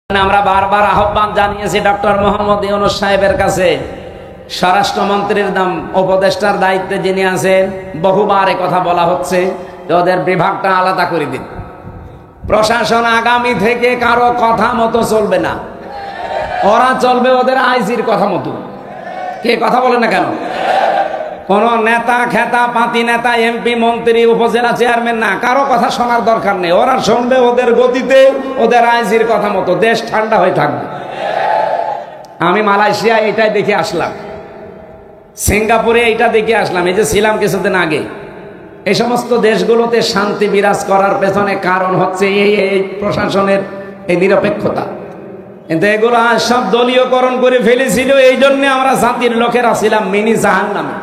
আমরা বারবার আহ্বান জানিয়েছি ডক্টর মোহাম্মদ ইউনূস সাহেবের কাছে, স্বরাষ্ট্রমন্ত্রীর উপদেষ্টার দায়িত্বে যিনি আছেন, বহুবার এ কথা বলা হচ্ছে যে ওদের বিভাগটা আলাদা করে দিন। প্রশাসন আগামী থেকে কারো কথা মতো চলবে না, ওরা চলবে ওদের আইজির কথা মতো। কে কথা বলে না কেন? কোন নেতা খেতা পাতি নেতা, এমপি, মন্ত্রী, উপজেলা চেয়ারম্যান না, কারো কথা শোনার দরকার নেই। ওরা শুনবে ওদের গতিতে, ওদের আইজির কথা মতো। দেশ ঠান্ডা হয়ে থাকবে। আমি মালয়েশিয়া এইটাই দেখে আসলাম, সিঙ্গাপুরে এইটা দেখে আসলাম, এই যে ছিলাম কিছুদিন আগে। এই সমস্ত দেশগুলোতে শান্তি বিরাজ করার পেছনে কারণ হচ্ছে এই প্রশাসনের এই নিরপেক্ষতা। কিন্তু এগুলো সব দলীয়করণ করে ফেলেছিল। এই জন্য আমরা জাতির লোকেরা ছিলাম মিনি জাহান্নামে।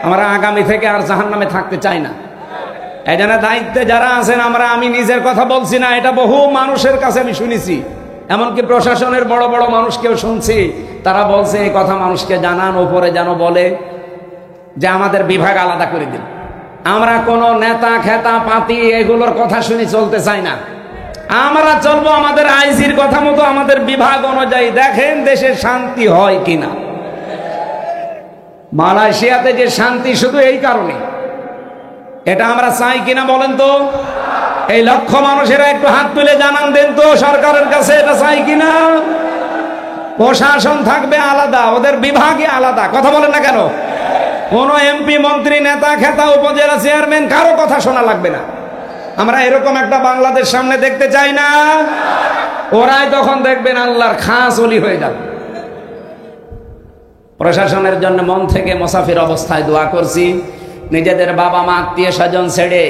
আমরা আগামী থেকে আর জাহান্নামে থাকতে চাই না। এই জন্য দায়িত্বে যারা আছেন, আমি নিজের কথা বলছি না, এটা বহু মানুষের কাছে আমি শুনেছি, এমনকি প্রশাসনের বড় বড় মানুষকেও শুনছি। তারা বলছে এই কথা মানুষকে জানান, ওপরে যেন বলে যে আমাদের বিভাগ আলাদা করে দিন। আমরা কোনো নেতা খেতা পাতি এগুলোর কথা শুনে চলতে চাই না। আমরা চলবো আমাদের আইজির কথা মতো, আমাদের বিভাগ অনুযায়ী। দেখেন দেশে শান্তি হয় কিনা। মালয়েশিয়াতে যে শান্তি শুধু এই কারণে, এটা আমরা চাই কিনা বলেন তো? এই লক্ষ মানুষেরা একটু হাত তুলে জানান দেন তো সরকারের কাছে, এটা চাই কিনা। প্রশাসন থাকবে আলাদা, ওদের বিভাগে আলাদা। কথা বলেন না কেন? কোন এমপি, মন্ত্রী, নেতা খেতা, উপজেলা চেয়ারম্যান কারো কথা শোনা লাগবে না। আমরা এরকম একটা বাংলাদেশ সামনে দেখতে চাই না। ওরাই তখন দেখবেন আল্লাহর খাস ওলি হয়ে যাবে। প্রশাসনের জন্য মন থেকে মুসাফির অবস্থায় দোয়া করছি। নিজেদের বাবা মা, আত্মীয় স্বজন ছেড়ে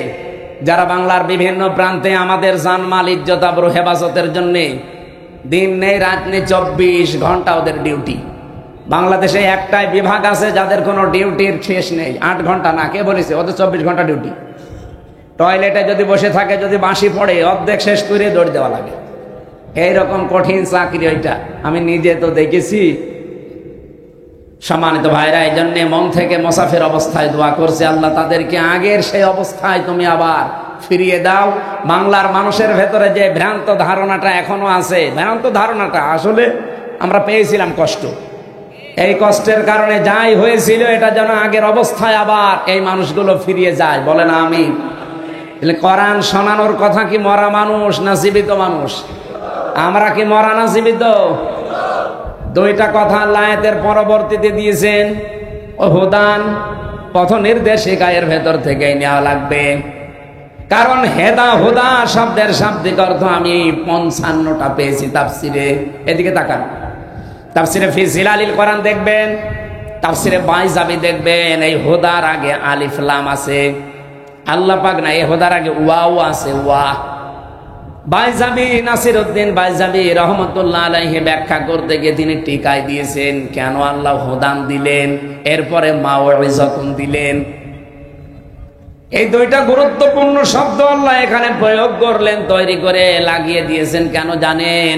যারা বাংলার বিভিন্ন প্রান্তে আমাদের জানমাল ইজ্জত আবরু হেফাজতের জন্য দিন নেই রাত নেই 24 ঘন্টা ওদের ডিউটি। বাংলাদেশে একটাই বিভাগ আছে যাদের কোনো ডিউটির শেষ নেই। 8 ঘন্টা না, কে বলেছে? ওদের 24 ঘন্টা ডিউটি। টয়লেটে যদি বসে থাকে, যদি বাঁশি পড়ে, অর্ধেক শেষ করে দৌড় দেওয়া লাগে। এইরকম কঠিন চাকরি ওইটা, আমি নিজে তো দেখেছি। সম্মানিত ভাইরা, এই জন্য মন থেকে মুসাফির অবস্থায় দোয়া করছে, আল্লাহ তাদেরকে আগের সেই অবস্থায় তুমি আবার ফিরিয়ে দাও। বাংলার মানুষের ভেতরে যে ভ্রান্ত ধারণাটা এখনো আছে, ভ্রান্ত ধারণাটা আসলে আমরা পেয়েছিলাম কষ্ট। এই কষ্টের কারণে যাই হয়েছিল, এটা যেন আগের অবস্থায় আবার এই মানুষগুলো ফিরিয়ে যায়। বলে না আমি? কোরআন শোনানোর কথা কি মরা মানুষ না জীবিত মানুষ? আমরা কি মরা না জীবিত? দুইটা কথা আল্লাহ আয়াতের পরবর্তীতে দিয়েছেন। ও হুদান, পথ নির্দেশিকা, এর ভেতর থেকেই নেওয়া লাগবে। কারণ হেদা হুদা শব্দের শাব্দিক অর্থ আমি 55টা পেয়েছি তাফসিরে। এদিকে তাকান, তাফসিরে ফি জিলালিল কোরআন দেখবেন, তাফসিরে বাইজাবি দেখবেন, এই হুদার আগে আলিফ লাম আছে। আল্লাহ পাক না, এই হুদার আগে ওয়াও আছে, ওয়া। বাইজাবি, নাসিরউদ্দিন বাইজাবি রহমতুল্লাহ আলাইহি ব্যাখ্যা করতে গিয়ে তিনি টিকায় দিয়েছেন কেন আল্লাহ হুদান দিলেন, এরপরে মাউইজাতুন দিলেন। এই দুইটা গুরুত্বপূর্ণ শব্দ আল্লাহ এখানে প্রয়োগ করলেন, তৈরি করে লাগিয়ে দিয়েছেন। কেন জানেন?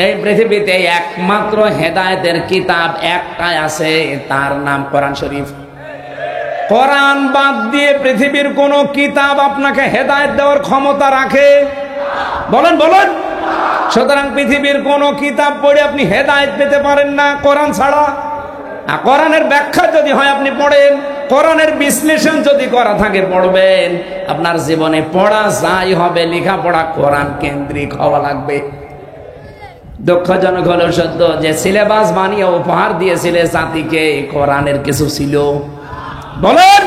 এই পৃথিবীতে একমাত্র হেদায়েতের কিতাব একটাই আছে, তার নাম কোরআন শরীফ। কোরআন বাদ দিয়ে পৃথিবীর কোন কিতাব আপনাকে হেদায়েত দেওয়ার ক্ষমতা রাখে? বলেন বলেন। সুতরাং পৃথিবীর কোন কিতাব পড়ে আপনি হেদায়েত পেতে পারেন না কোরআন ছাড়া। কোরআনের ব্যাখ্যা যদি হয় আপনি পড়েন, কোরআনের বিশ্লেষণ যদি করা থাকে পড়বেন। আপনার জীবনে পড়া যাই হবে, লেখাপড়া কোরআন কেন্দ্রিক হওয়া লাগবে। দুঃখজনক হলো সত্য যে সিলেবাস বানিয়ে উপহার দিয়েছিলে জাতিকে, কোরআনের কিছু ছিল? বলেন,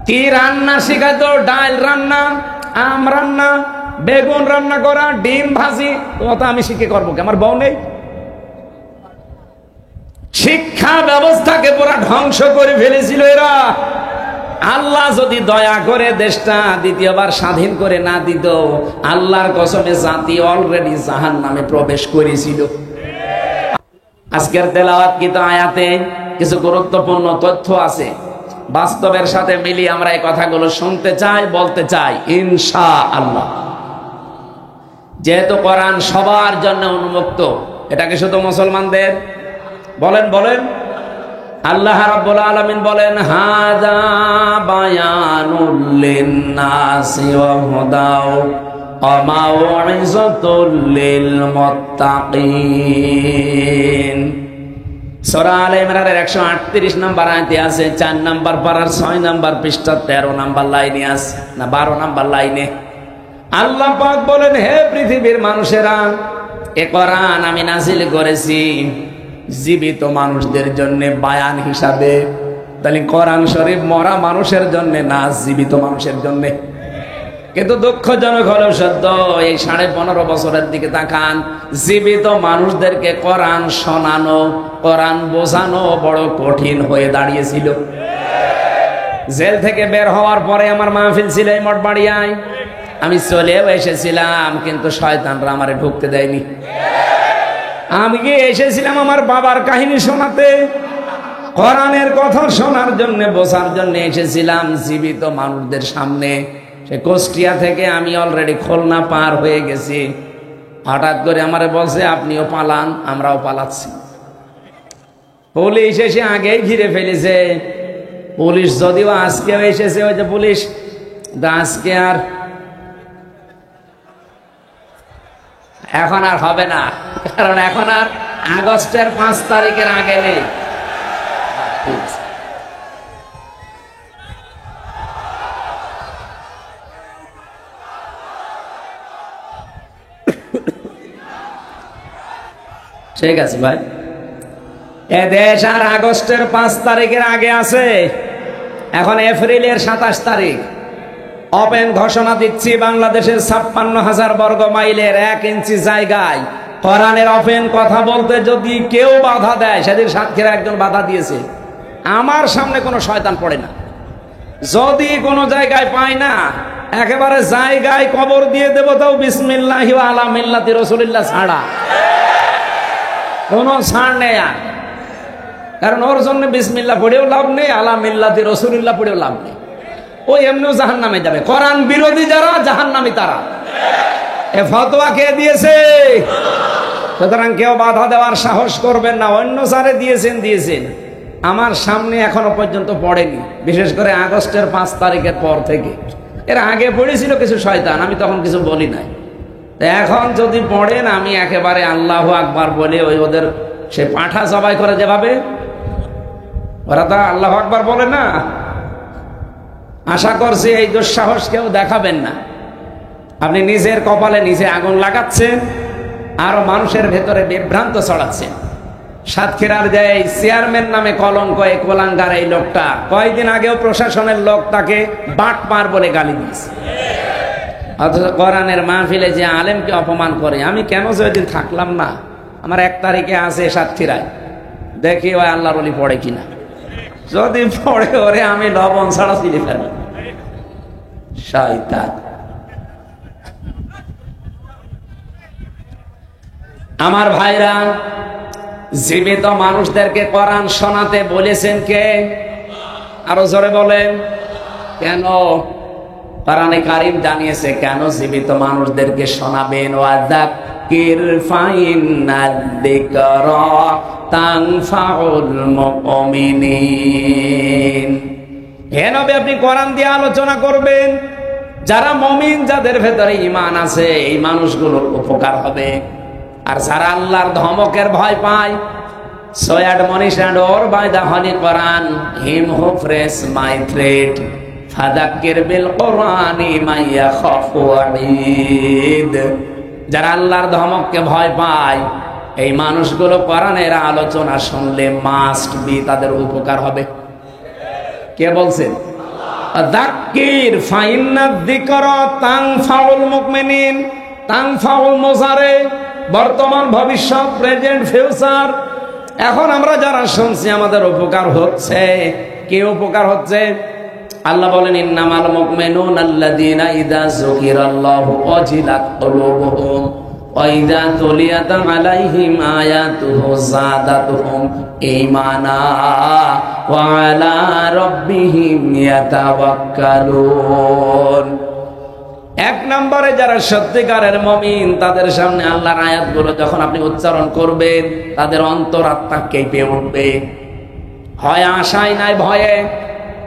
কি রান্না শিখাতো? ডাল রান্না, আম রান্না, বেগুন রান্না করা, ডিম ভাজি। তো আমি শিখে করবো কি? আমার বউ নেই? শিক্ষা ব্যবস্থাকে পুরা ধ্বংস করে ফেলেছিল এরা। আল্লাহ যদি দয়া করে দেশটা দ্বিতীয়বার স্বাধীন করে না দিত, আল্লাহর কসমে জাতি অলরেডি জাহান্নামে প্রবেশ করেছিল। আজকের তেলাওয়াতকৃত আয়াতে কিছু গুরুত্বপূর্ণ তথ্য আছে, বাস্তবের সাথে মিলিয়ে আমরা এই কথাগুলো শুনতে চাই, বলতে চাই ইনশাআল্লাহ। যেহেতু কোরআন সবার জন্য উন্মুক্ত, এটাকে শুধু মুসলমানদের? বলেন বলেন। আল্লাহ রাব্বুল আলামিন বলেন, হাযা বায়ানুল লিন্নাসি ওয়া হুদাও ওয়া মাউইযাতুল লিল মুত্তাকিন। সূরা আলে ইমরানের 138 নম্বর আয়াতে আছে, 4 নম্বর পারার 6 নম্বর পৃষ্ঠা 13 নম্বর লাইনে আছে, না 12 নম্বর লাইনে আল্লাহ পাক বলেন, হে পৃথিবীর মানুষেরা, এ কোরআন আমি নাযিল করেছি জীবিত মানুষদের জন্য বায়ান হিসাবে। তাহলে কোরআন শরীফ মরা মানুষের জন্য না, জীবিত মানুষের জন্য। কিন্তু দুঃখজনক হলেও সত্য, এই 15.5 বছরের দিকে তাকান, জীবিত মানুষদেরকে কোরআন শোনানো, কোরআন বোঝানো বড় কঠিন হয়ে দাঁড়িয়েছিল। জেল থেকে বের হওয়ার পরে আমার মাহফিল ছিল এই মঠবাড়িয়ায়, আমি চলেও এসেছিলাম, কিন্তু শয়তানরা আমারে ঢুকতে দেয়নি। আমি গিয়ে এসেছিলাম আমার বাবার কাহিনী শোনাতে, কোরআনের কথা শোনার জন্য, বোঝার জন্য এসেছিলাম জীবিত মানুষদের সামনে। সে কুষ্টিয়া থেকে আমি অলরেডি খুলনা পার হয়ে গেছি। হঠাৎ করে আমারে বলছে, আপনিও পালান, আমরাও পালাচ্ছি। পুলিশ এসে আগেই ঘিরে ফেলেছে। পুলিশ যদিও আজকেও এসেছে, ওই যে পুলিশ, আজকে আর এখন আর হবে না, কারণ এখন আর আগস্টের 5 তারিখের আগে নেই। ঠিক আছে ভাই, এ দেশ আর আগস্টের 5 তারিখের আগে আছে। এখন এপ্রিলের 27 তারিখ। ওপেন ঘোষণা দিচ্ছি, বাংলাদেশের 56,000 বর্গ মাইলের 1 ইঞ্চি জায়গায় কোরআনের ওপেন কথা বলতে যদি কেউ বাধা দেয়, সেদিন সাতক্ষীরা একজন বাধা দিয়েছে, আমার সামনে কোনো শয়তান পড়ে না। যদি কোনো জায়গায় পাই না, একেবারে জায়গায় কবর দিয়ে দেব, তাও বিসমিল্লাহি ওয়া আলা মিল্লাতি রাসূলিল্লাহ ছাড়া কোনো ছাড় নেই। আর কারণ ওর জন্য বিসমিল্লাহ পড়েও লাভ নেই, আলা মিল্লাতি রাসূলিল্লাহ পড়েও লাভ নেই। ওই এমনিও জাহান্নামে যাবে। কোরআন বিরোধী যারা, জাহান্নামী তারা। এ ফতোয়া কে দিয়েছে? সুতরাং কেউ বাধা দেওয়ার সাহস করবেন না। অন্য যারা দিয়েছেন, আমার সামনে এখনো পর্যন্ত পড়েনি, বিশেষ করে আগস্টের 5 তারিখের পর থেকে। এর আগে পড়েছিল কিছু শয়তান, আমি তখন কিছু বলি নাই। এখন যদি পড়েন, আমি একেবারে আল্লাহু আকবার বলে, ওই ওদের সে পাঁঠা জবাই করে যেভাবে, ওরা তো আল্লাহু আকবার বলে না। আশা করছি এই দুঃসাহস কেউ দেখাবেন না। আপনি নিজের কপালে নিজে আগুন লাগাচ্ছেন, আরো মানুষের ভেতরে বিভ্রান্ত ছড়াচ্ছেন। সাতক্ষীরার যে চেয়ারম্যান নামে কলঙ্ক, এই কোলাঙ্গার এই লোকটা, কয়েকদিন আগেও প্রশাসনের লোক তাকে বাটপার বলে গালি দিয়েছে। অথচ কোরআনের মাহফিলে যে আলেমকে অপমান করে, আমি কেন যে ওই দিন থাকলাম না। আমার 1 তারিখে আছে সাতক্ষীরায়, দেখি ওই আল্লাহর ওলি পড়ে কিনা। যদি পড়ে, ওরে আমি লবণ ছাড়া চিনি ফেলব। শয়তান। আমার ভাইরা, জীবিত মানুষদেরকে কোরআন শোনাতে বলেছেন কে? আরো জোরে বলেন। কেন? কোরআনে কারীম জানিয়েছে কেন জীবিত মানুষদেরকে শোনাবেন। ওয়াযাক্কির ফাইন্নাদ যিকরা তানফাউল মুমিনিন। হে নবী, আপনি কোরআন দিয়ে আলোচনা করবেন, যারা মুমিন, যাদের ভেতরে ঈমান আছে, এই মানুষগুলোর উপকার হবে। আর যারা আল্লাহর ধমকের ভয় পায়, so admonish and or by the holy Quran him who fears my threat, ফাযাক্কির বিল কুরআনি মান ইয়াখাফু ওয়াঈদ। যারা আল্লাহর ধমককে ভয় পায়, এই মানুষগুলো কোরআনের আলোচনা শুনলে মাস্ট বি তাদের উপকার হবে। কে বলছেন? যাক্কির ফাইন্নাদ যিকরা তানফাউল মুমিনিন। তানফাউল মুজারে, বর্তমান, ভবিষ্যৎ, প্রেজেন্ট, ফিউচার। এখন আমরা যারা শুনছি, আমাদের উপকার হচ্ছে। কে উপকার হচ্ছে? আল্লাহ বলেন, ইন্নামাল মুমিনুনা আল্লাযীনা ইযা যুকিরাল্লাহু ওয়াজিলাত কুলুবুহুম ওয়া ইযা তুলিয়াত আলাইহিম আয়াতুহু যাদাতুহুম ঈমানা ওয়া আলা রাব্বিহিম ইয়াতাওয়াক্কালুন। 1 নম্বরে যারা সত্যিকারের মুমিন, তাদের সামনে আল্লাহর আয়াতগুলো যখন আপনি উচ্চারণ করবেন, তাদের অন্তরাত্মা কেঁপে উঠবে। হয় আশায় নাই ভয়ে,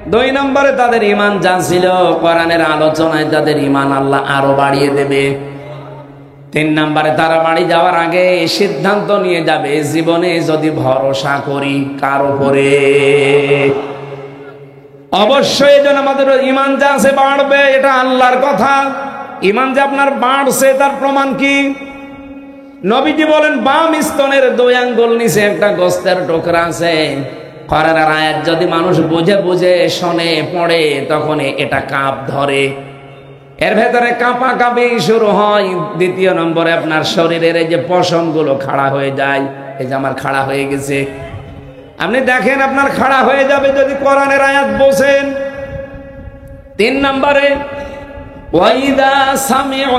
2 নম্বরে তাদের ঈমান যা ছিল কোরআনের আলোচনায় তাদের ঈমান আল্লাহ আরো বাড়িয়ে দেবে। 3 নম্বরে তারা বাড়ি যাওয়ার আগে সিদ্ধান্ত নিয়ে যাবে, জীবনে যদি ভরসা করি কার উপরে, অবশ্যই যেন আমাদের ঈমান যা আছে বাড়বে। এটা আল্লাহর কথা। ঈমান যে আপনার বাড়ছে তার প্রমাণ কি? নবীজি বলেন, বাম স্তনের 2 আঙ্গুল নিচে একটা গোস্তের টুকরা আছে। কোরআনের আয়াত যদি মানুষ বুঝে বুঝে শোনে পড়ে, তখন এটা কাঁপ ধরে, এর ভেতরে কাঁপা কাঁপি শুরু হয়। 2 নম্বরে আপনার শরীরের এই যে পশম গুলো খাড়া হয়ে যায়। এই যে আমার খাড়া হয়ে গেছে, আপনি দেখেন আপনার খাড়া হয়ে যাবে যদি কোরআনের আয়াত বোঝেন। 3 নম্বরে ওয়াইদা সামিউ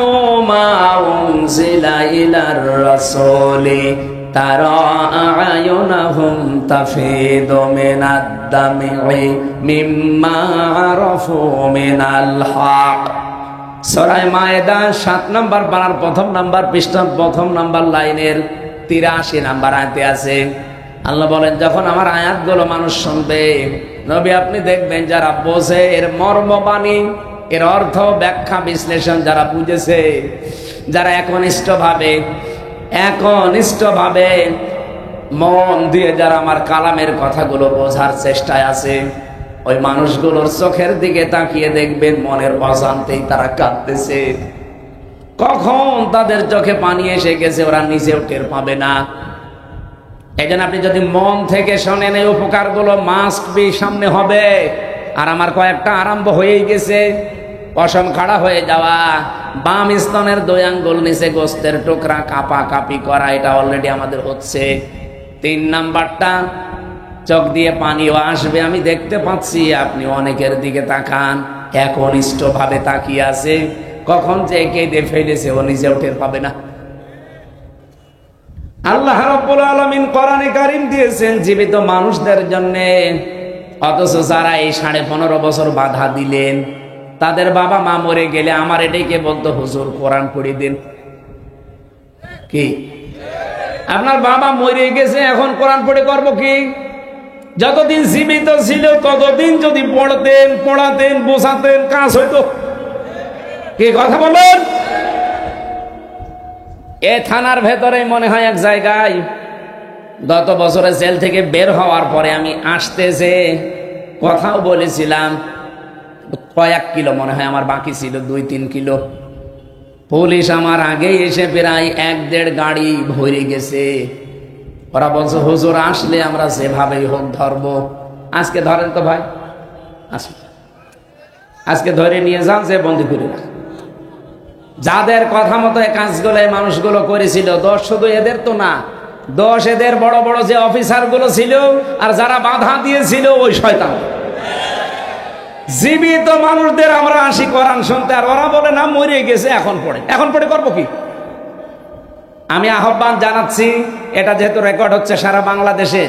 মা উনজিলা ইলার রাসূলি তারা আয়ুনাহুম তাফিদু মিনাদ দামি মিম্মা আরাফু মিনাল হক। সূরা মায়েদা 7 নম্বর পারার 1ম নম্বর পৃষ্ঠা 1ম নম্বর লাইনের 83 নম্বর আয়াতে আছে। আল্লাহ বলেন, যখন আমার আয়াতগুলো মানুষ শুনবে, নবী আপনি দেখবেন যারা বোঝে এর মর্মবাণী, এর অর্থ ব্যাখ্যা বিশ্লেষণ যারা বুঝেছে, যারা একনিষ্ঠভাবে মন দিয়ে যারা আমার কালামের কথাগুলো বোঝার চেষ্টায় আছে, ওই মানুষগুলোর চোখের দিকে তাকিয়ে দেখবেন মনের অজান্তেই তারা কাঁদতেছে। কখন তাদের চোখে পানি এসে গেছে ওরা নিজেও টের পাবে না। এই জন্য আপনি যদি মন থেকে শোনেন, এই উপকারগুলো মাস্ট বি সামনে হবে। আর আমার কয়েকটা আরম্ভ হয়েই গেছে। পশম খাড়া হয়ে যাওয়া, বাম স্তনের 2 আঙ্গুল নিচে গোস্তের টুকরা কাঁপা কাঁপি করা, এটা অলরেডি আমাদের হচ্ছে। 3 নাম্বারটা, চোখ দিয়ে পানিও আসবে। আমি দেখতে পাচ্ছি আপনি অনেকের দিকে তাকান, একনিষ্ঠভাবে তাকিয়ে আছে, কখন যে কেঁদে ফেলেছে ও নিজেও টের পাবে না। আল্লাহ রাব্বুল আলামিন কোরআনে কারীম দিয়েছেন জীবিত মানুষদের জন্য, অথচ যারা এই 15.5 বছর বাধা দিলেন, তাদের বাবা মা মরে গেলে আমার এটাকে বলতো, হুজুর কোরআন পড়িয়ে দিন। কি আপনার বাবা মরে গেছে, এখন কোরআন পড়ে করবো কি? যতদিন জীবিত ছিল ততদিন যদি পড়তেন, পড়াতেন, বোঝাতেন, কাজ হইতো। কি কথা বলেন? এ থানার ভেতরে মনে হয় এক জায়গায় গত বছরে জেল থেকে বের হওয়ার পরে আমি আসতেছে কথাও বলেছিলাম, কয়েক কিলো মনে হয় আমার বাকি ছিল, 2-3 কিলো। পুলিশ আমার আগেই এসে প্রায় 1-1.5 গাড়ি ভরে গেছে। ওরা বলছে, হুজুর আসলে আমরা যেভাবেই হোক ধরবো। আজকে ধরেন তো ভাই, আজকে ধরে নিয়ে যান, যে বন্দি করে রাখ। যাদের কথা মতো এই কাজগুলো এই মানুষগুলো করেছিল, দোষ শুধু এদের তো না, দোষ এদের বড় বড় যে অফিসার গুলো ছিল আর যারা বাধা দিয়েছিল ওই শয়তান। জীবিত মানুষদের আমরা আসি কোরআন শুনতে, আর ওরা বলে না মরে গেছে, এখন পড়ে করবো কি? আমি আহ্বান জানাচ্ছি, এটা যেহেতু রেকর্ড হচ্ছে সারা বাংলাদেশে,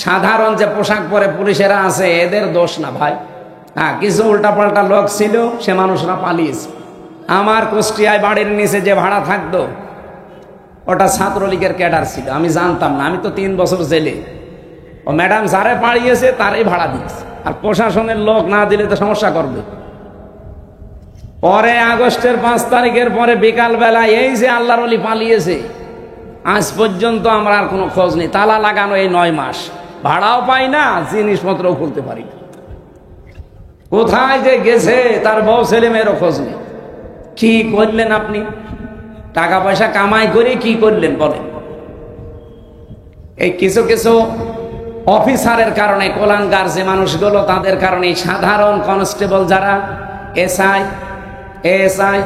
সাধারণ যে পোশাক পরে পুলিশেরা আছে এদের দোষ না ভাই। হ্যাঁ, কিছু উল্টাপাল্টা লোক ছিল, সে মানুষরা পালিয়েছে। আমার কুষ্টিয়ায় বাড়ির নিচে যে ভাড়া থাকতো, ওটা ছাত্রলীগের ক্যাডার ছিল, আমি জানতাম না। আমি তো 3 বছর জেলে। ও ম্যাডাম যারে পাড়িয়েছে তারই ভাড়া দিচ্ছে, আর প্রশাসনের লোক না দিলে তো সমস্যা করবে। পরে আগস্টের 5 তারিখের পরে বিকাল বেলা এই যে আল্লাহর ওলি পালিয়েছে, আজ পর্যন্ত আমরা আর কোনো খোঁজ নেই। তালা লাগানো এই 9 মাস, ভাড়াও পাই না, জিনিসপত্রও খুলতে পারি না। কোথায় যে গেছে তার বউ ছেলে মেয়েরও খোঁজ নেই। কি করলেন আপনি? টাকা পয়সা কামাই করে কি করলেন বলেন? এই কিছু কিছু অফিসারের কারণে, কোলাঙ্গার যে মানুষগুলো, তাদের কারণে সাধারণ কনস্টেবল যারা, এসআই,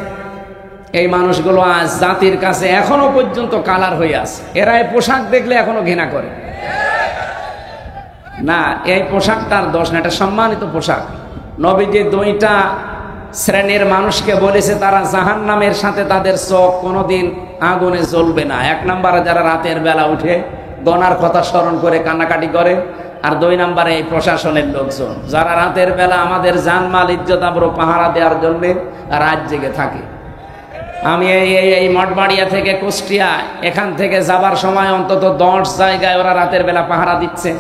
এই মানুষগুলো আজ জাতির কাছে এখনো পর্যন্ত কালার হয়ে আছে। এরা এই পোশাক দেখলে এখনো ঘৃণা করে না। এই পোশাকটার দোষ না, এটা সম্মানিত পোশাক। নবীজি 2টা শ্রেণীর মানুষকে বলেছে তারা জাহান্নামের সাথে তাদের চোখ কোনোদিন আগুনে জ্বলবে না। 1 নম্বরে যারা রাতের বেলা উঠে গনার কথা স্মরণ করে কান্নাকাটি করে, আর 2 নম্বরে এই প্রশাসনের লোকজন যারা রাতের বেলা আমাদের জানমাল ইজ্জত আবরু পাহারা দেওয়ার জন্য রাত জেগে থাকে। আমি এই মঠবাড়িয়া থেকে কুষ্টিয়া, এখান থেকে যাবার সময় অন্তত 10 জায়গায় ওরা রাতের বেলা পাহারা দিচ্ছে।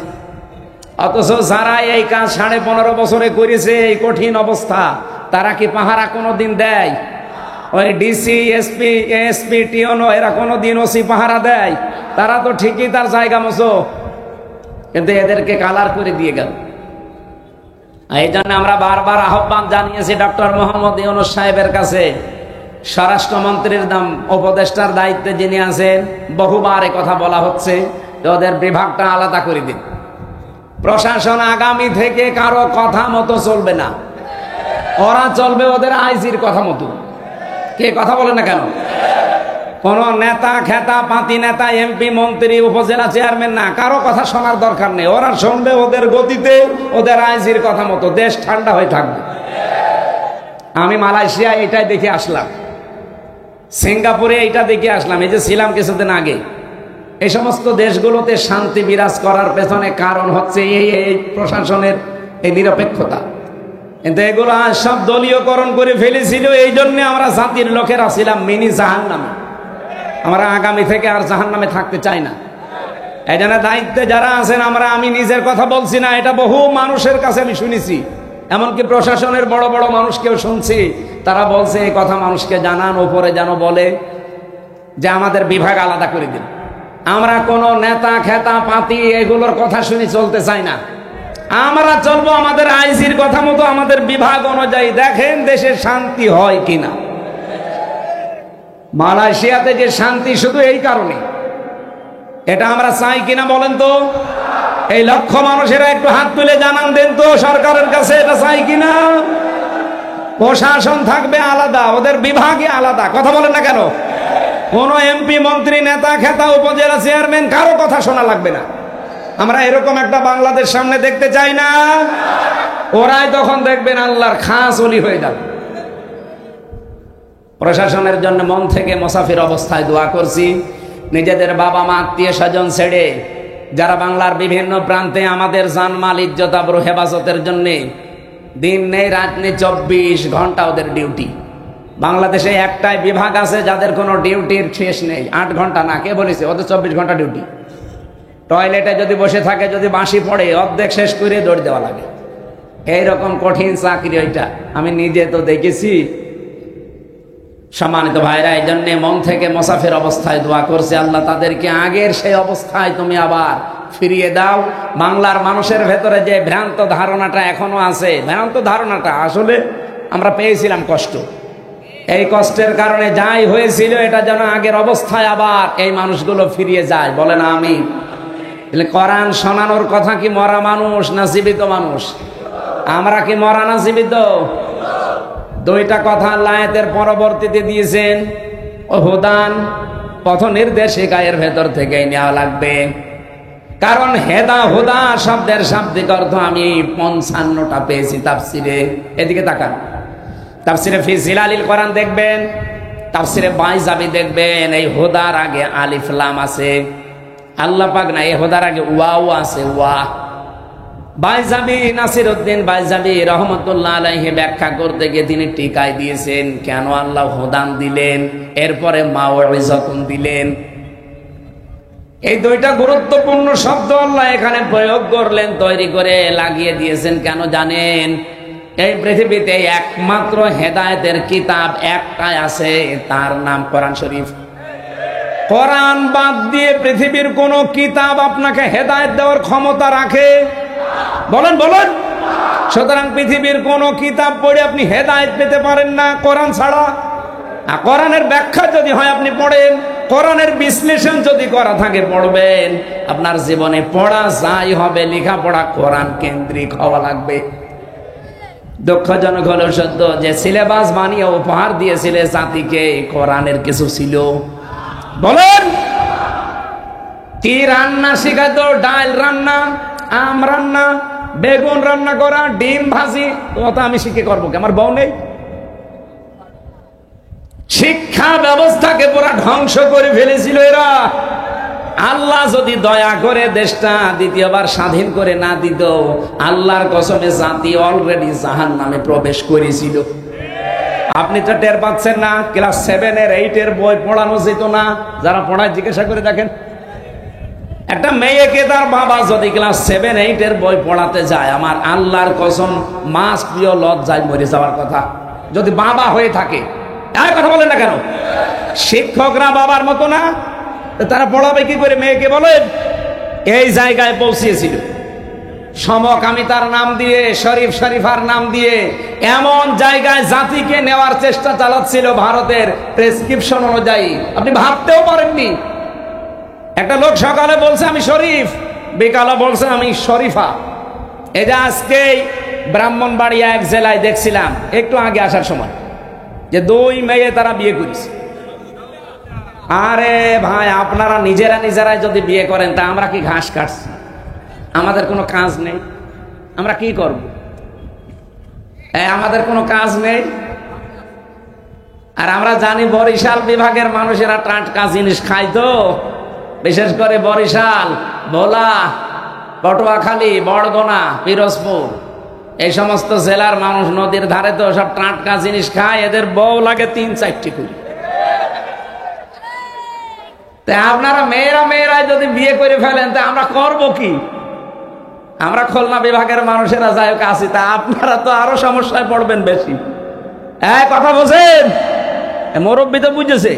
অথচ যারা এই কাজ 15.5 বছরে করেছে, এই কঠিন অবস্থা, তারা কি পাহারা কোনোদিন দেয়? ওই ডিসি, এসপি, এসপি, টিওনো এরা কোনোদিন ওসি পাহারা দেয়? তারা তো ঠিকই তার জায়গা মতো, কিন্তু এদেরকে কালার করে দিয়ে গেল। এই জন্য আমরা বারবার আহ্বান জানিয়েছি ডক্টর মোহাম্মদ ইউনূস সাহেবের কাছে, স্বরাষ্ট্রমন্ত্রীর উপদেষ্টার দায়িত্বে যিনি আছেন, বহুবার এ কথা বলা হচ্ছে যে ওদের বিভাগটা আলাদা করে দিন। প্রশাসন আগামী থেকে কারো কথা মতো চলবে না, ওরা চলবে ওদের আইজির কথা মতো। কে কথা বলে না কেন? কোন নেতা খেতা পাতি নেতা, এমপি, মন্ত্রী, উপজেলা চেয়ারম্যান না, কারো কথা শোনার দরকার নেই। ওরা শুনবে ওদের গতিতে, ওদের আইজির কথা মতো। দেশ ঠান্ডা হয়ে থাকবে। আমি মালয়েশিয়া এটাই দেখে আসলাম, সিঙ্গাপুরে এইটা দেখে আসলাম, এই যে ছিলাম কিছুদিন আগে। এই সমস্ত দেশগুলোতে শান্তি বিরাজ করার পেছনে কারণ হচ্ছে এই প্রশাসনের এই নিরপেক্ষতা। কিন্তু এগুলো সব দলীয়করণ করে ফেলেছিল। এই জন্য আমরা জাতির লোকেরা ছিলাম মিনি জাহান্নামে। আমরা আগামী থেকে আর জাহান্নামে থাকতে চাই না। এই জন্য দায়িত্বে যারা আছেন, আমি নিজের কথা বলছি না, এটা বহু মানুষের কাছে আমি শুনেছি, এমনকি প্রশাসনের বড় বড় মানুষকেও শুনছি, তারা বলছে এই কথা মানুষকে জানান, ওপরে যেন বলে যে আমাদের বিভাগ আলাদা করে দিন। আমরা কোনো নেতা খেতা পাতি এগুলোর কথা শুনে চলতে চাই না। আমরা চলবো আমাদের আইজির কথা মতো, আমাদের বিভাগ অনুযায়ী। দেখেন দেশে শান্তি হয় কিনা। মালয়েশিয়াতে যে শান্তি শুধু এই কারণে, এটা আমরা চাই কিনা বলেন তো? এই লক্ষ মানুষেরা একটু হাত তুলে জানান দেন তো সরকারের কাছে, এটা চাই কিনা? প্রশাসন থাকবে আলাদা, ওদের বিভাগে আলাদা। কথা বলেন না কেন? কোন এমপি, মন্ত্রী, নেতা খেতা, উপজেলা চেয়ারম্যান কারো কথা শোনা লাগবে না। আমরা এরকম একটা বাংলাদেশ সামনে দেখতে চাই না। ওরাই তখন দেখবেন আল্লাহর খাস ওলি হয়ে যাবে। প্রশাসনের জন্য মন থেকে মুসাফির অবস্থায় দোয়া করছি। নিজেদের বাবা মা, আত্মীয় স্বজন ছেড়ে যারা বাংলার বিভিন্ন প্রান্তে আমাদের জানমাল, ইজ্জত, আবরু হেফাজতের জন্য দিন নেই রাত নেই, 24 ঘন্টা ওদের ডিউটি। বাংলাদেশে একটাই বিভাগ আছে যাদের কোনো ডিউটির শেষ নেই। 8 ঘন্টা না, কে বলেছে? ওদের 24 ঘন্টা ডিউটি। টয়লেটে যদি বসে থাকে, যদি বাঁশি পড়ে, অর্ধেক শেষ করে দৌড় দেওয়া লাগে। এইরকম কঠিন চাকরি ওইটা, আমি নিজে তো দেখেছি। সম্মানিত ভাইরা, এই জন্যে মন থেকে মুসাফির অবস্থায় দোয়া করছে, আল্লাহ তাদেরকে আগের সেই অবস্থায় তুমি আবার ফিরিয়ে দাও। বাংলার মানুষের ভেতরে যে ভ্রান্ত ধারণাটা এখনো আছে, ভ্রান্ত ধারণাটা আসলে আমরা পেয়েছিলাম কষ্ট। এই কষ্টের কারণে যাই হয়েছিল, এটা যেন আগের অবস্থায় আবার এই মানুষগুলো ফিরিয়ে যায়। বলে না আমি? কোরআন শোনানোর কথা কি মরা মানুষ না জীবিত মানুষ? আমরা কি মরা না জীবিত? দুইটা কথা আল্লাহ আয়াতের পরবর্তীতে দিয়েছেন। ও হুদান, পথ নির্দেশিকা, এর ভেতর থেকে নেওয়া লাগবে। কারণ হেদা হুদা শব্দের শাব্দিক অর্থ আমি 55টা পেয়েছি তাফসিরে। এদিকে তাকান, তাফসিরে ফি জিলালিল কোরআন দেখবেন, তাফসিরে বাইজাবি দেখবেন, এই হুদার আগে আলিফ লাম আছে। আল্লাহ পাক না, এই হুদার আগে ওয়াও আছে, ওয়া। বাইজাবি, নাসিরউদ্দিন বাইজাবি রহমতুল্লাহ আলাইহি ব্যাখ্যা করতে গিয়ে তিনি টিকায় দিয়েছেন কেন আল্লাহ হুদান দিলেন, এরপরে মাউইজাতুন দিলেন। এই দুইটা গুরুত্বপূর্ণ শব্দ আল্লাহ এখানে প্রয়োগ করলেন, তৈরি করে লাগিয়ে দিয়েছেন। কেন জানেন? এই পৃথিবীতে একমাত্র হেদায়েতের কিতাব একটাই আছে, তার নাম কোরআন শরীফ। কোরআন বাদ দিয়ে পৃথিবীর কোন কিতাব আপনাকে হেদায়েত দেওয়ার ক্ষমতা রাখে? বলেন বলেন। সুতরাং পৃথিবীর কোন কিতাব পড়ে আপনি হেদায়েত পেতে পারেন না কোরআন ছাড়া। আর কোরআনের ব্যাখ্যা যদি হয় আপনি পড়েন, কোরআনের বিশ্লেষণ যদি করা থাকে পড়বেন, আপনার জীবনে পড়া যাই হবে, লেখাপড়া কোরআন কেন্দ্রিক হওয়া লাগবে। দুঃখজনক হলেও সত্য যে সিলেবাস বানিয়ে উপহার দিয়েছিলে জাতিকে, কোরআনের কিছু ছিল? বলেন, কি রান্না শিখাতো? ডাল রান্না, আম রান্না, বেগুন রান্না করা, ডিম ভাজি। ওটা আমি শিখে করবো কি? আমার বউ নেই? শিক্ষা ব্যবস্থাকে পুরা ধ্বংস করে ফেলেছিল এরা। আল্লাহ যদি দয়া করে দেশটা দ্বিতীয়বার স্বাধীন করে না দিত, আল্লাহর কসমে জাতি অলরেডি জাহান্নামে প্রবেশ করেছিল। আপনি তো টের পাচ্ছেন না? ক্লাস 7 এর 8 এর বই পড়ানো যেত না? যারা পড়ায় জিজ্ঞাসা করে দেখেন। একটা মেয়েকে তার বাবা যদি ক্লাস 7-8 এর বই পড়াতে যায়, আমার আল্লাহর কসম মাস প্রিয় লজ্জায় মরে যাওয়ার কথা যদি বাবা হয়ে থাকে। আর কথা বলেন না কেন? শিক্ষকরা বাবার মতো না, তারা পড়াবে কি করে মেয়েকে বলেন? এই জায়গায় পৌঁছিয়েছিল সমকামিতার নাম দিয়ে, শরীফ শরীফার নাম দিয়ে এমন জায়গায় জাতিকে নেওয়ার চেষ্টা চালাচ্ছিল ভারতের প্রেসক্রিপশন অনুযায়ী, আপনি ভাবতেও পারেননি। একটা লোক সকালে বলছে আমি শরীফ, বিকালে বলছে আমি শরীফা। এই যে আজকেই ব্রাহ্মণবাড়িয়া এক জেলায় দেখছিলাম একটু আগে আসার সময়, যে 2 মেয়ে তারা বিয়ে করেছে। আরে ভাই, আপনারা নিজেরাই যদি বিয়ে করেন তা আমরা কি ঘাস কাটছি? আমাদের কোনো কাজ নেই, আমরা কি করব? আমাদের কোনো কাজ নেই। আর আমরা জানি বরিশাল বিভাগের মানুষেরা টাটকা জিনিস খায়, তো বিশেষ করে বরিশাল, ভোলা, পটুয়াখালী, বরগুনা, পিরোজপুর এই সমস্ত জেলার মানুষ নদীর ধারে তো সব টাটকা জিনিস খায়, এদের বউ লাগে 3-4টি করে। আপনারা মেয়েরাই যদি বিয়ে করে ফেলেন তা আমরা করব কি? আমরা খুলনা বিভাগের মানুষেরা যাই হোক আছি, তা আপনারা তো আরো সমস্যায় পড়বেন বেশি। কথা বোঝেন? মুরব্বী তো বুঝেছে।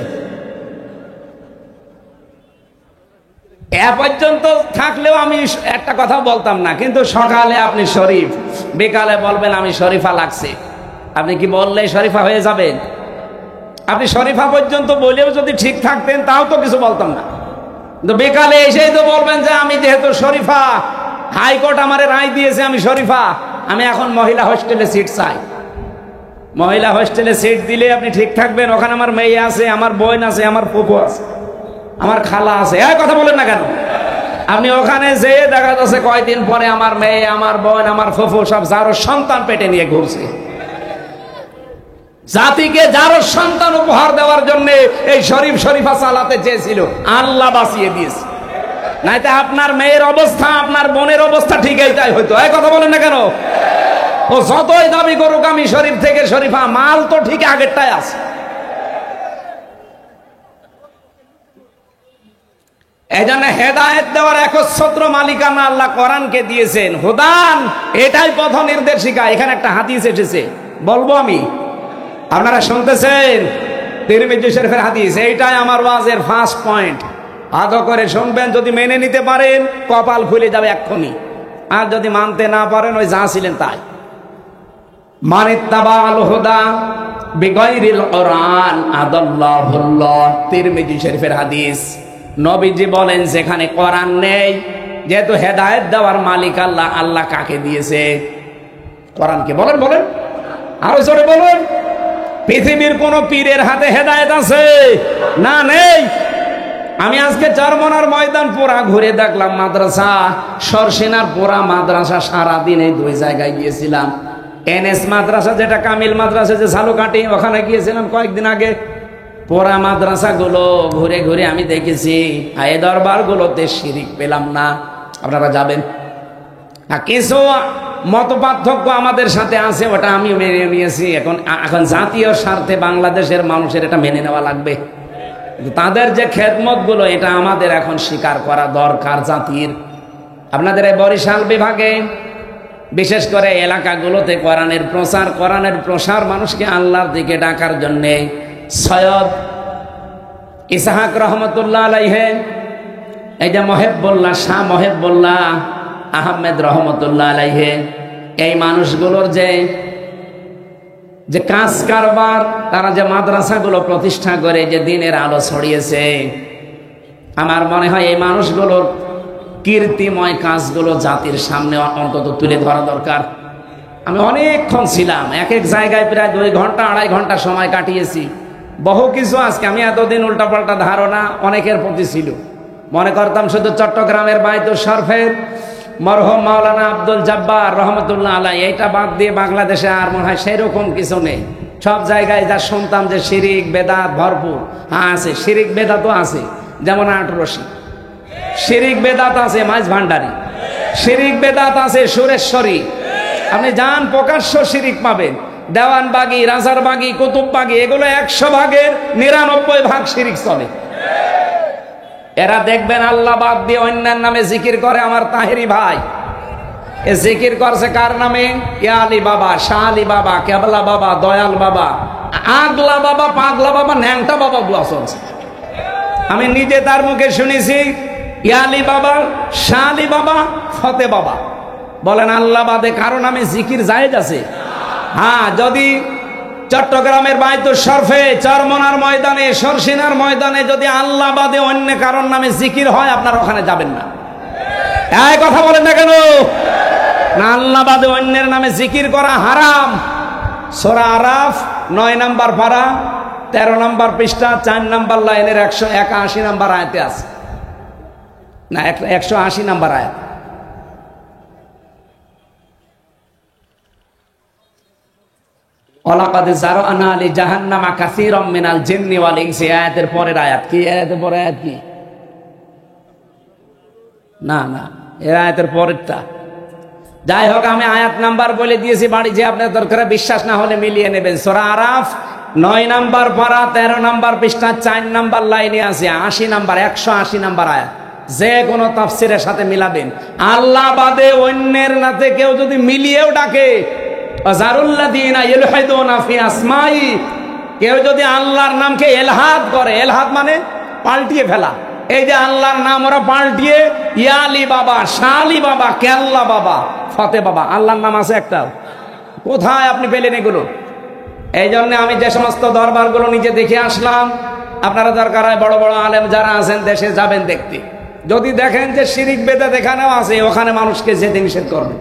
এ পর্যন্ত থাকলেও আমি একটা কথা বলতাম না, কিন্তু সকালে আপনি শরীফ, বিকালে বলবেন আমি শরীফা লাগছে। আপনি কি বললে শরীফা হয়ে যাবেন? আপনি শরীফা পর্যন্ত বলেও যদি ঠিক থাকতেন তাও তো কিছু বলতাম না, কিন্তু বিকালে এসেই তো বলবেন যে আমি যেহেতু শরীফা, হাইকোর্ট আমারে রায় দিয়েছে আমি শরীফা, আমি এখন মহিলা হোস্টেলে সিট চাই। মহিলা হোস্টেলে সিট দিলে আপনি ঠিক থাকবেন? ওখানে আমার মেয়ে আছে, আমার বোন আছে, আমার ফুফু আছে, আমার খালা আছে। কথা বলেন না কেন? আপনি ওখানে যেয়ে দেখা যাচ্ছে কয়দিন পরে আমার মেয়ে, আমার বোন, আমার ফুফু সব যারো সন্তান পেটে নিয়ে ঘুরছে। জাতিকে যারো সন্তান উপহার দেওয়ার জন্য এই শরীফ শরীফা চালাতে চেয়েছিল, আল্লাহ বাঁচিয়ে দিয়েছে। নাইতে আপনার মেয়ের অবস্থা, আপনার বোনের অবস্থা ঠিক এইটাই হইতো। কথা বলেন না কেন? ও যতই দাবি করুক আমি শরীফ থেকে শরীফা, মাল তো ঠিক আগেরটাই আছে। এই জন্য হেদায়েত দেওয়ার একচ্ছত্র মালিকানা আল্লাহ কোরআনকে দিয়েছেন। হুদান, এটাই পথ নির্দেশিকা। এখানে একটা হাদিস এসেছে, বলবো আমি, আপনারা শুনতেছেন? তিরমিজি শরীফের হাদিস। এইটাই আমার ওয়াজের ফার্স্ট পয়েন্ট। আদর করে শুনবেন, যদি মেনে নিতে পারেন কপাল খুলে যাবে এক্ষুনি, আর যদি মানতে না পারেন ওই যা ছিলেন তাই। মানিত্তাবাল হুদা বিগাইরিল কোরআন আদাল্লাহুল্লাহ, তিরমিজি শরীফের হাদিস। নবীজি বলেন যেখানে কোরআন নেই, যেহেতু হেদায়েত দেওয়ার মালিক আল্লাহ, আল্লাহ কাকে দিয়েছে? কোরআনকে। বলেন বলেন, আরো জোরে বলুন। পৃথিবীর কোন পীরের হাতে হেদায়েত আছে? না, নেই। আমি আজকে চরমনার ময়দান পুরা ঘুরে দেখলাম, মাদ্রাসা, সরসিনার পুরা মাদ্রাসা, সারাদিন এই 2 জায়গায় গিয়েছিলাম। এনএস মাদ্রাসা, যেটা কামিল মাদ্রাসা, যে ঝালুকাঠি, ওখানে গিয়েছিলাম কয়েকদিন আগে। পুরা মাদ্রাসা গুলো ঘুরে ঘুরে আমি দেখেছি, এই দরবার গুলোতে শিরিক পেলাম না। আপনারা যাবেন। কিছু মত পার্থক্য আমাদের সাথে আছে, ওটা আমি মেনে নিয়েছি। এখন জাতীয় স্বার্থে বাংলাদেশের মানুষের এটা মেনে নেওয়া লাগবে। তাদের যে খেদমত গুলো, এটা আমাদের এখন স্বীকার করা দরকার জাতির। আপনাদের এই বরিশাল বিভাগে বিশেষ করে এলাকাগুলোতে কোরআনের প্রসার মানুষকে আল্লাহর দিকে ডাকার জন্যে সৈয়দ ইসহাক রহমতুল্লাহ আলাইহে, এই যে মহেবুল্লাহ, শাহ মহেবুল্লাহ আহমেদ রহমতুল্লাহ আলাইহে, এই মানুষগুলোর যে কাজ কারবার, তারা যে মাদ্রাসাগুলো প্রতিষ্ঠা করে যে দিনের আলো ছড়িয়েছে, আমার মনে হয় এই মানুষগুলোর কীর্তিময় কাজগুলো জাতির সামনে অন্তত তুলে ধরা দরকার। আমি অনেকক্ষণ ছিলাম, এক এক জায়গায় প্রায় 2 ঘন্টা 2.5 ঘন্টা সময় কাটিয়েছি। বহু কিছু আজকে আমি এতদিন উল্টাপাল্টা ধারণা অনেকের প্রতি ছিল। মনে করতাম শুধু চট্টগ্রামের বায়তুল শরফের মরহুম মাওলানা আব্দুল জব্বার রহমতুল্লাহ আলাইহি, এইটা বাদ দিয়ে বাংলাদেশে আর মনে হয় সেরকম কিছু নেই। সব জায়গায় যা শুনতাম যে শিরিক বেদাত ভরপুর। হ্যাঁ আছে, শিরিক বেদাতও আছে, যেমন আটরশি শিরিক বেদাত আছে, মাঝ ভান্ডারি শিরিক বেদাত আছে, সুরেশ্বরী। আপনি যান প্রকাশ্য শিরিক পাবেন। দেওয়ানবাগি, রাজারবাগি, কুতুববাগি, এগুলো 100 ভাগের 99 ভাগ শিরিক চলে। এরা দেখবেন আল্লাহ বাদ দিয়ে অন্যের নামে জিকির করে। আমার তাহেরি ভাই এ জিকির করছে কার নামে? ইয়া আলী বাবা, শাহ আলী বাবা, কেবলা বাবা, দয়াল বাবা, আগলা বাবা, পাগলা বাবা, ন্যাংটা বাবা দোয়া চলছে। আমি নিজে তার মুখে শুনেছি ইয়া আলী বাবা, শাহ আলী বাবা, ফতে বাবা। বলেন আল্লাহ বাদে কারো নামে জিকির জায়েজ আছে? হ্যাঁ, যদি চট্টগ্রামের বায়তুল শরফে, চরমনার ময়দানে, সরসিনার ময়দানে যদি আল্লাহ বাদে অন্য কারোর নামে জিকির হয়, আপনারা ওখানে যাবেন না। এই কথা বলেন না কেন? না, আল্লাহ বাদে অন্যের নামে জিকির করা হারাম। সূরা আরাফ 9 নম্বর পারা 13 নম্বর পৃষ্ঠা 4 নম্বর লাইনের 181 নম্বর আয়াতে আছে। না, 180 নম্বর আয়াত। ওয়ালাকাদ যারানা লি জাহান্নামা কাসীরাম মিনাল জিন্নি ওয়াল ইনসি। আয়াতের পরের আয়াত কি? আয়াতের পরের আয়াত কি? না না, এই আয়াতের পরেরটা। যাই হোক, আমি আয়াত নাম্বার বলে দিয়েছি, বাড়ি যে আপনার দরকার বিশ্বাস না হলে মিলিয়ে নেবেন। সূরা আরাফ 9 নম্বর পারা 13 নম্বর পৃষ্ঠা 4 নম্বর লাইনে আছে 80 নম্বর 180 নম্বর আয়াত। যে কোনো তাফসিরের সাথে মিলাবেন। আল্লাহ বাদে অন্যের নাতে কেউ যদি মিলিয়েও ডাকে, যারুল্লাযীনা ইলহাদুনা ফি আসমাই, কেউ যদি আল্লাহর নামকে এলহাদ করে, এলহাদ মানে পাল্টিয়ে ফেলা। এই যে আল্লাহর নাম ওরা পাল্টিয়ে ইয়া আলী বাবা, শাহ আলী বাবা, কেল্লা বাবা, ফতে বাবা, আল্লাহর নাম আছে একটা? কোথায় আপনি পেলেন এগুলো? এই জন্য আমি যে সমস্ত দরবারগুলো নিজে দেখে আসলাম, আপনারা দরকার হয় বড় বড় আলেম যারা আছেন দেশে যাবেন দেখতে। যদি দেখেন যে শিরিক বেদাত এখানেও আছে, ওখানে মানুষকে যেতে নিষেধ করবে।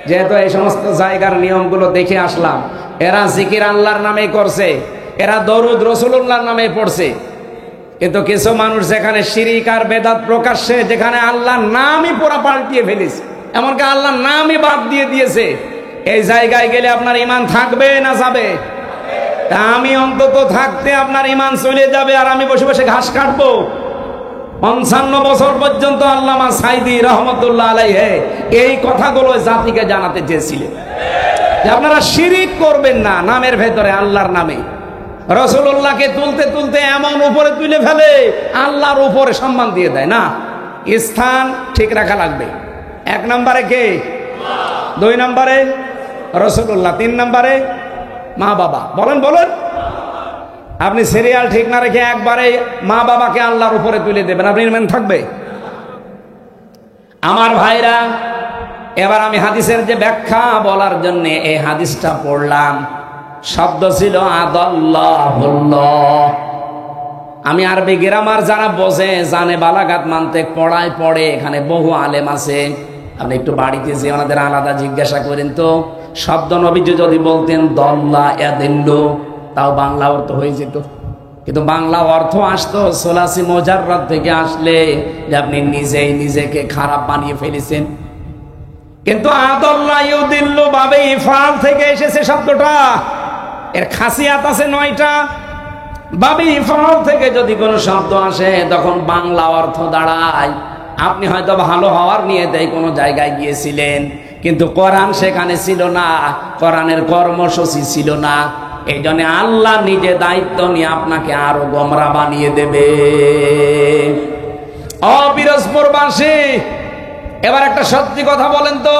যেহেতু এই সমস্ত জায়গার নিয়মগুলো দেখে আসলাম, এরা জিকির আল্লাহর নামে করছে, এরা দরুদ রাসূলুল্লাহর নামে পড়ছে। কিন্তু কিছু মানুষ যেখানে শিরিক আর বেদাত প্রকাশ্যে, যেখানে আল্লাহর নামই পুরো পাল্টিয়ে ফেলেছে, এমনকি আল্লাহর নামই বাদ দিয়ে দিয়েছে, এই জায়গায় গেলে আপনার ঈমান থাকবে না যাবে? তা আমি অন্তত থাকতে আপনার ঈমান চলে যাবে, আর আমি বসে বসে ঘাস কাটবো? 55 বছর পর্যন্ত আল্লামা সাইদি রহমতুল্লাহ আলাইহি এই কথাগুলো জাতিকে জানাতে চেয়েছিলেন যে আপনারা শিরিক করবেন না নামের ভেতরে, আল্লাহর নামে। রাসূলুল্লাহকে তুলতে তুলতে এমন উপরে তুলে ফেলে, আল্লাহর উপরে সম্মান দিয়ে দেয় না। স্থান ঠিক রাখা লাগবে। 1 নম্বরে কে? 2 নম্বরে রাসূলুল্লাহ, 3 নম্বরে মা বাবা। বলেন বলেন, আপনি সিরিয়াল ঠিক না রেখে একবারে মা বাবাকে আল্লাহর উপরে তুলে দেবেন, আপনি ঈমান থাকবে? আমার ভাইরা, এবার আমি হাদিসের যে ব্যাখ্যা বলার জন্য এই হাদিসটা পড়লাম। শব্দ ছিল আদাল্লাহুল্লাহ। আমি আরবি গ্রামার যারা বোঝে, জানে, বালাগাত মানতে পড়ায় পড়ে, এখানে বহু আলেম আছে। আপনি একটু বাড়িতে যে ওনাদের আলাদা জিজ্ঞাসা করেন তো, শব্দ নবীজি যদি বলতেন দল্লা ইয়াদিল্লু, তাও বাংলা অর্থ হয়ে যেত। কিন্তু বাংলা অর্থ আসতো সোলাসি মুজাররাদ থেকে আসলে যে আপনি নিজেই নিজেকে খারাপ বানিয়ে ফেলেছেন। কিন্তু আদাল্লা ইউদিল্লু বাবে ইফআল থেকে এসেছে শব্দটা। এর খাসিয়াত আছে 9টা। বাবে ইফআল থেকে যদি কোনো শব্দ আসে, তখন বাংলা অর্থ দাঁড়ায় আপনি হয়তো ভালো হওয়ার নিয়তে কোনো জায়গায় গিয়েছিলেন, কিন্তু কোরআন সেখানে ছিল না, কোরআনের কর্মসূচি ছিল না। এই জন্য আল্লাহ নিজে দায়িত্ব নিয়ে আপনাকে আরো গোমরা বানিয়ে দেবে। পিরোজপুরবাসী, এবার একটা সত্যি কথা বলেন তো,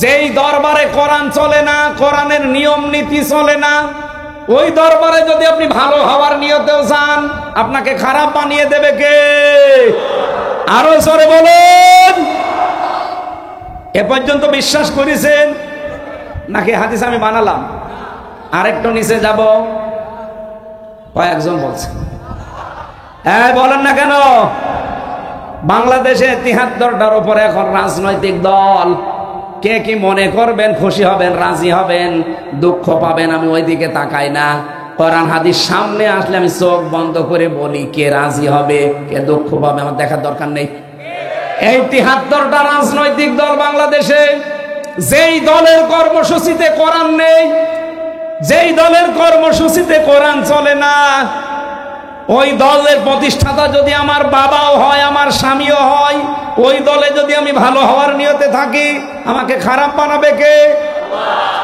যেই দরবারে কোরআন চলে না, কোরআনের নিয়ম নীতি চলে না, ওই দরবারে যদি আপনি ভালো হওয়ার নিয়তেও যান, আপনাকে খারাপ বানিয়ে দেবে কে? আরো জোরে বলুন। এ পর্যন্ত বিশ্বাস করেছেন নাকি হাদিস আমি বানালাম? আরেকটু নিচে যাব, কয়েকজন বলছে। হ্যাঁ, বলেন না কেন? বাংলাদেশে 73টার উপরে এখন রাজনৈতিক দল। কে কি মনে করবেন, খুশি হবেন, রাজি হবেন, দুঃখ পাবেন, আমি ওই দিকে তাকাই না। কোরআন হাদিস সামনে আসলে আমি চোখ বন্ধ করে বলি কে রাজি হবে, কে দুঃখ পাবে, আমার দেখার দরকার নেই। এই 73টা রাজনৈতিক দল বাংলাদেশে, যেই দলের কর্মসূচিতে কোরআন নেই, যেই দলের কর্মসূচিতে কোরআন চলে না, ওই দলের প্রতিষ্ঠাতা যদি আমার বাবাও হয়, আমার স্বামীও হয়, ওই দলে যদি আমি ভালো হওয়ার নিয়তে থাকি, আমাকে খারাপ বানাবে কে?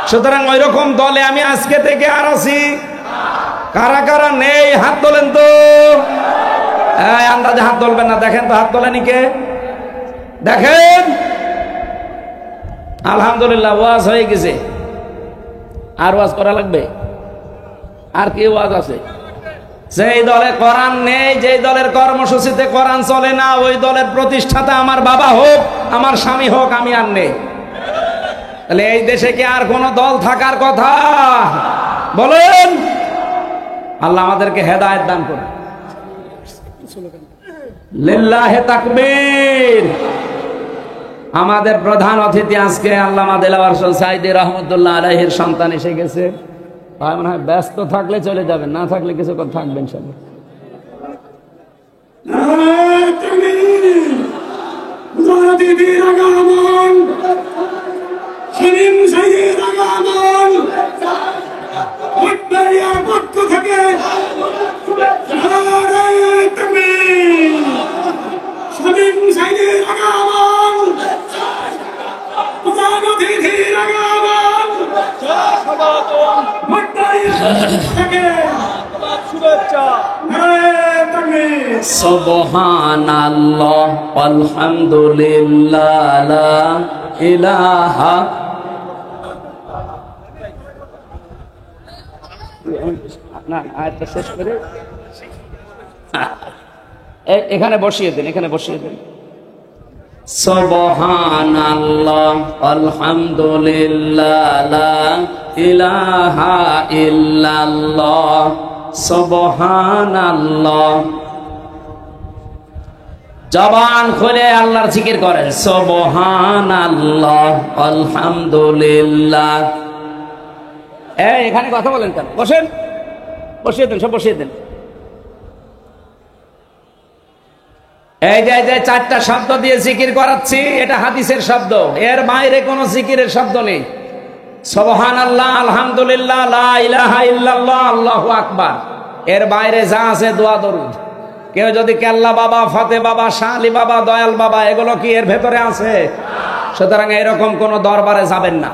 সুতরাং ওই রকম দলে আমি আজকে থেকে আর আছি। কারা কারা নেই হাত তোলেন তো। আন্দাজে হাত তুলবেন না, দেখেন তো হাত তোলেনি কে, দেখেন। আলহামদুলিল্লাহ, ওয়াজ হয়ে গেছে। আর ওয়াজ করা লাগবে? আর কি ওয়াজ আছে? যেই দলে কোরআন নেই, যেই দলের কর্মসূচিতে কোরআন চলে না, ওই দলের প্রতিষ্ঠাতা আমার বাবা হোক, আমার স্বামী হোক, আমি আর নেই। তাহলে এই দেশে কি আর কোন দল থাকার কথা? বলেন। আল্লাহ আমাদেরকে হেদায়েত দান করুন। লিল্লাহে তাকবীর। আমাদের প্রধান অতিথি আজকে আল্লামা দেলাওয়ার হোসেন সাঈদী রহমতুল্লাহ আলাইহির সন্তান এসে গেছে। ভাই মনে হয় ব্যস্ত থাকলে চলে যাবেন, না থাকলে কিছু কথা থাকবেন সঙ্গে। সুবহানাল্লাহ আলহামদুলিল্লাহ লা ইলাহা। না আয়াতটা শেষ করে এখানে বসিয়ে দেন, এখানে বসিয়ে দেন। সুবহানাল্লাহ আলহামদুলিল্লাহ লা ইলাহা ইল্লাল্লাহ সুবহানাল্লাহ। জবান খুলে আল্লাহর জিকির করেন, সুবহানাল্লাহ আলহামদুলিল্লাহ। এখানে কথা বলেন কেন? বসেন, বসিয়ে দেন, সব বসিয়ে দেন। এই যে চারটা শব্দ দিয়ে জিকির করাচ্ছি, এটা হাদিসের শব্দ, এর বাইরে কোনো জিকিরের শব্দ নেই। সুবহানাল্লাহ আলহামদুলিল্লাহ লা ইলাহা ইল্লাল্লাহ আল্লাহু আকবার, এর বাইরে যা আছে দোয়া দরুদ। কেউ যদি কেল্লা বাবা, ফতে বাবা, শাহ আলী বাবা, দয়াল বাবা, এগুলো কি এর ভেতরে আছে? সুতরাং এরকম কোন দরবারে যাবেন না।